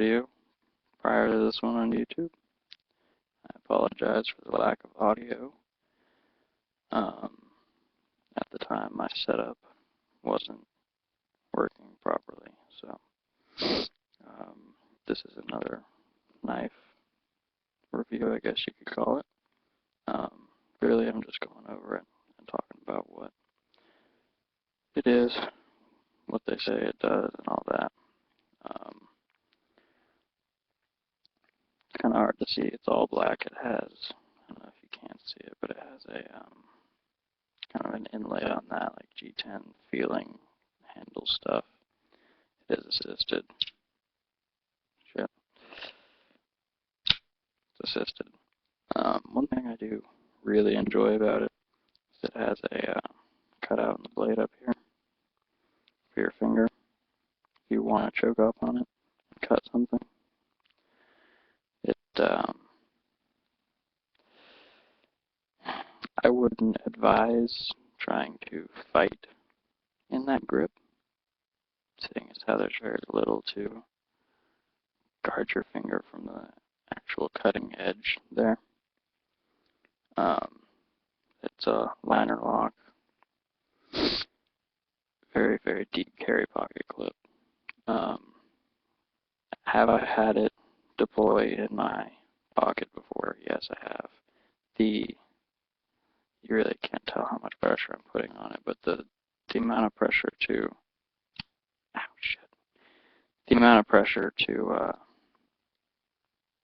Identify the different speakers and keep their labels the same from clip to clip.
Speaker 1: video prior to this one on YouTube. I apologize for the lack of audio. At the time, my setup wasn't working properly, so this is another knife review, I guess you could call it. Really, I'm just going over it and talking about what it is, what they say it does, and all that. It's kind of hard to see. It's all black. It has, I don't know if you can see it, but it has a kind of an inlay on that, like G10 feeling handle stuff. It is assisted. Shit. It's assisted. One thing I do really enjoy about it is it has a cutout in the blade up here for your finger if you want to choke up on it and cut something. I wouldn't advise trying to fight in that grip, seeing as how there's very little to guard your finger from the actual cutting edge there. It's a liner lock, very, very deep carry pocket clip. Have I had it deploy in my pocket before? Yes, I have. You really can't tell how much pressure I'm putting on it, but the amount of pressure to, the amount of pressure to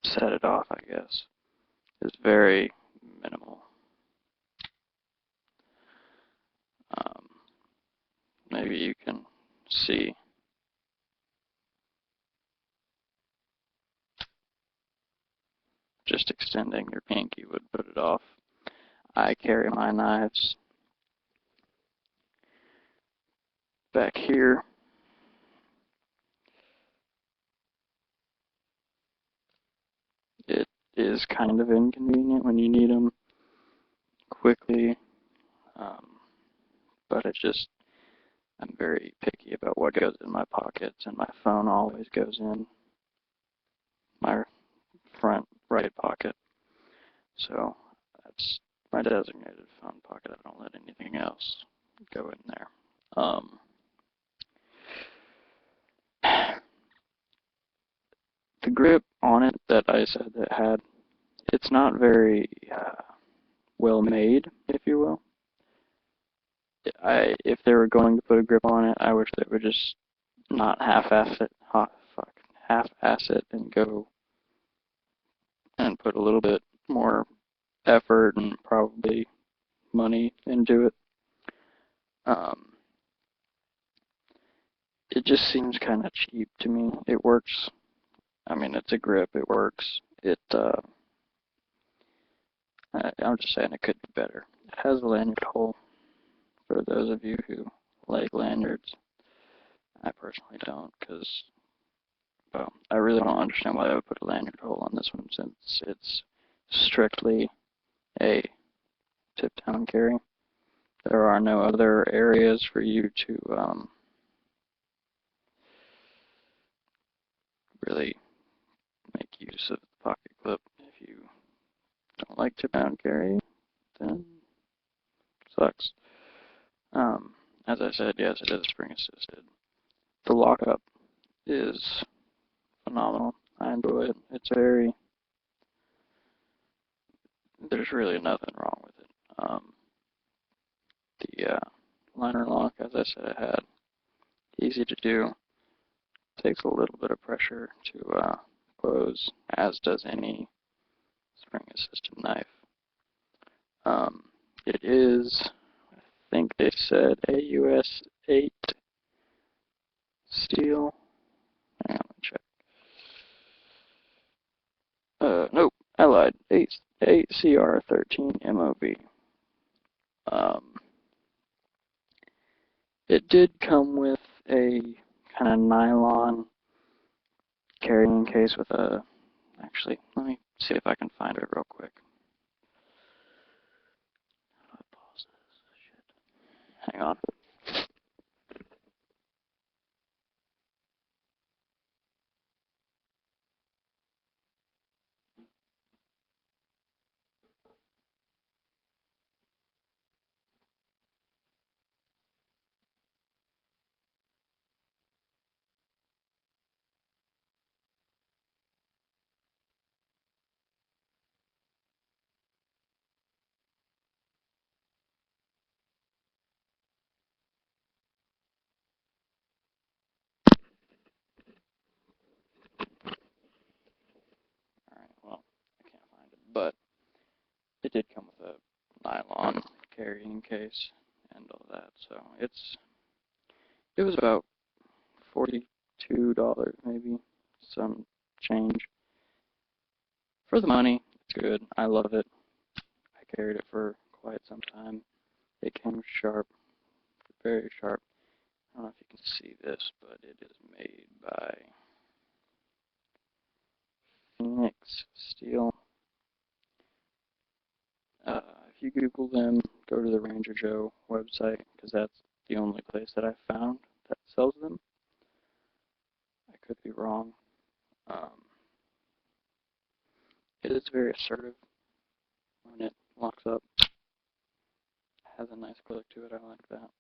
Speaker 1: set it off, I guess, is very minimal. Maybe you can see. Just extending your pinky would put it off. I carry my knives back here. It is kind of inconvenient when you need them quickly, but I'm very picky about what goes in my pockets, and my phone always goes in my front right pocket. So that's my designated phone pocket. I don't let anything else go in there. The grip on it that I said it had, it's not very well made, if you will. If they were going to put a grip on it, I wish they would just not half-ass it and go and put a little bit more effort and probably money into it. It just seems kind of cheap to me. It works. I mean, it's a grip. It works. I'm just saying it could be better. It has a lanyard hole for those of you who like lanyards. I personally don't, because, well, I really don't understand why I would put a lanyard hole on this one, since it's strictly a tip-down carry. There are no other areas for you to really make use of the pocket clip. If you don't like tip-down carry, then it sucks. As I said, yes, it is spring assisted. The lockup is phenomenal. I enjoy it. It's there's really nothing wrong with it. The liner lock, as I said, I had, easy to do. Takes a little bit of pressure to close, as does any spring assisted knife. It is, I think they said, a US 8 steel. Hang on, let me check. Nope, I lied. 8 CR13 MOV. It did come with a kind of nylon carrying case with a, actually, let me see if I can find it real quick. How do I pause this? Shit. Hang on. it did come with a nylon carrying case and all that, so it was about $42 maybe, some change. For the money, it's good. I love it. I carried it for quite some time. It came sharp, very sharp. I don't know if you can see this, but it is made by Phenix Steel. If you Google them, go to the Ranger Joe website, because that's the only place that I found that sells them. I could be wrong. It is very assertive when it locks up. It has a nice click to it. I like that.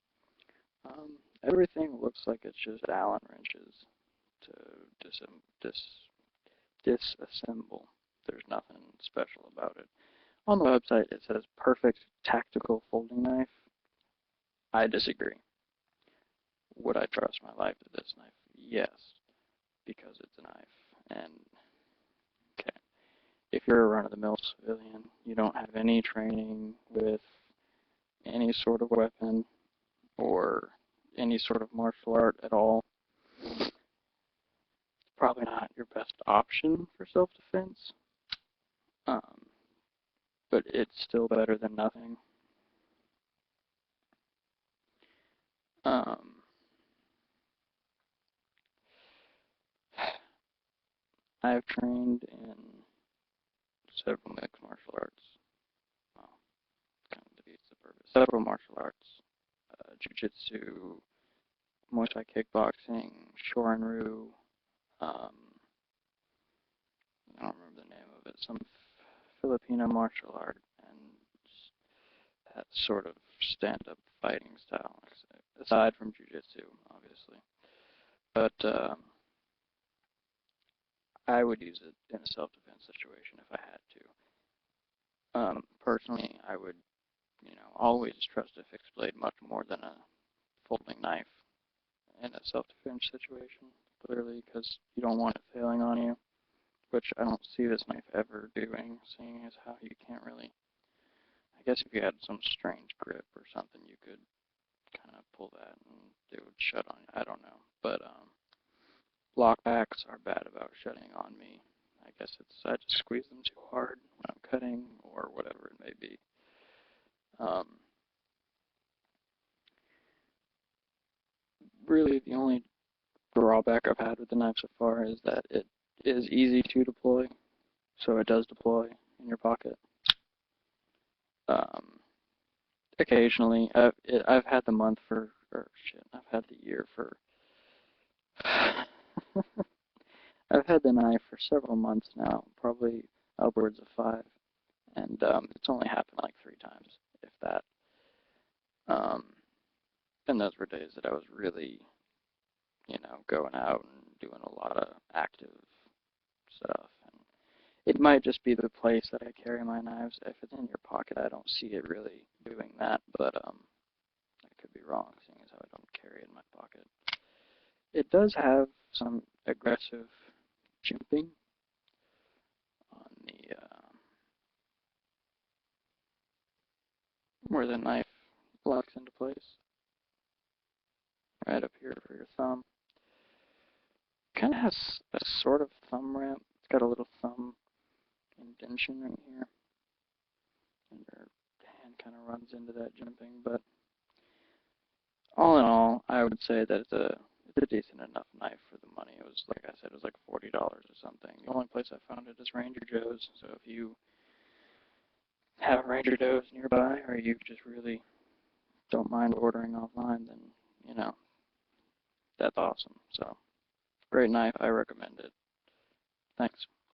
Speaker 1: Everything looks like it's just Allen wrenches to disassemble. There's nothing special about it. On the website, it says perfect tactical folding knife. I disagree. Would I trust my life to this knife? Yes, because it's a knife. And okay, if you're a run-of-the-mill civilian, you don't have any training with any sort of weapon or any sort of martial art at all, probably not your best option for self-defense. But it's still better than nothing. I have trained in several mixed martial arts. Well, kind of defeats the purpose. Several martial arts. Jiu-jitsu, Muay Thai kickboxing, Shorin-ryu, I don't remember the name of it, some Filipino martial art, and that sort of stand-up fighting style, aside from jiu-jitsu, obviously. But I would use it in a self-defense situation if I had to. Personally, I would, always trust a fixed blade much more than a folding knife in a self-defense situation, clearly, because you don't want it failing on you, which I don't see this knife ever doing, seeing as how you can't really, I guess if you had some strange grip or something, you could kind of pull that and it would shut on you. I don't know, but lockbacks are bad about shutting on me. I guess I just squeeze them too hard when I'm cutting or whatever it may be. Really, the only drawback I've had with the knife so far is that it is easy to deploy, so it does deploy in your pocket. Occasionally, I've had the I've had the year for, I've had the knife for several months now, probably upwards of 5, and it's only happened like 3 times, if that. And those were days that I was really, going out and doing a lot of active stuff. And it might just be the place that I carry my knives. If it's in your pocket, I don't see it really doing that, but I could be wrong, seeing as how I don't carry it in my pocket. It does have some aggressive jimping on the where the knife locks into place, right up here for your thumb. Kind of has a sort of thumb ramp. It's got a little thumb indentation right here, and your hand kind of runs into that jimping. But all in all, I would say that it's a decent enough knife for the money. It was, like I said, it was like $40 or something. The only place I found it is Ranger Joe's. So if you have Ranger Joe's nearby, or you just really don't mind ordering offline, then that's awesome. So great knife. I recommend it. Thanks.